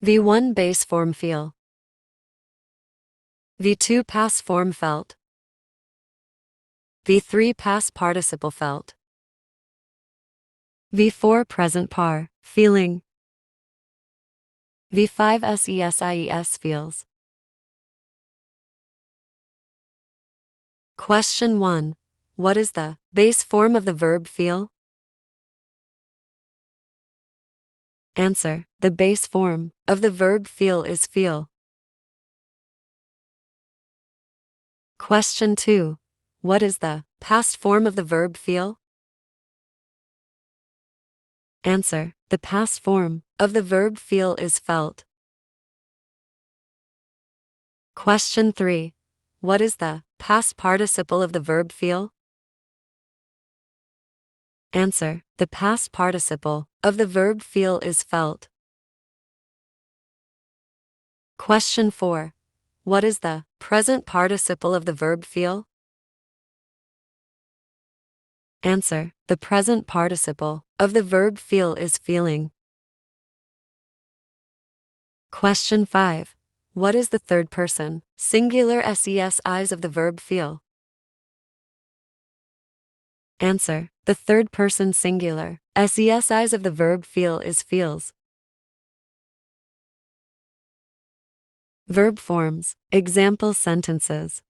V1 base form feel. V2 past form felt. V3 past participle felt. V4 present par, feeling. V5 SESIES feels. Question 1. What is the base form of the verb feel? Answer. The base form of the verb feel is feel. Question 2. What is the past form of the verb feel? Answer. The past form of the verb feel is felt. Question 3. What is the past participle of the verb feel? Answer. The past participle of the verb feel is felt. Question 4. What is the present participle of the verb feel? Answer. The present participle of the verb feel is feeling. Question 5. What is the third person singular SESIs of the verb feel? Answer. The third person singular SESIs of the verb feel is feels. Verb forms. Example sentences.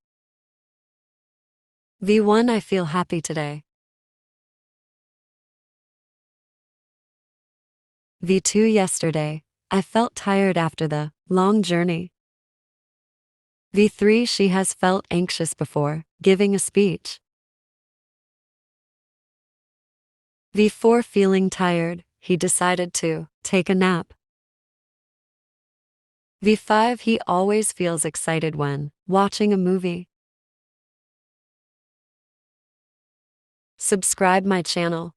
V1 I feel happy today. V2 yesterday, I felt tired after the long journey. V3 she has felt anxious before giving a speech. V4 feeling tired, he decided to take a nap. V5 he always feels excited when watching a movie. Subscribe my channel.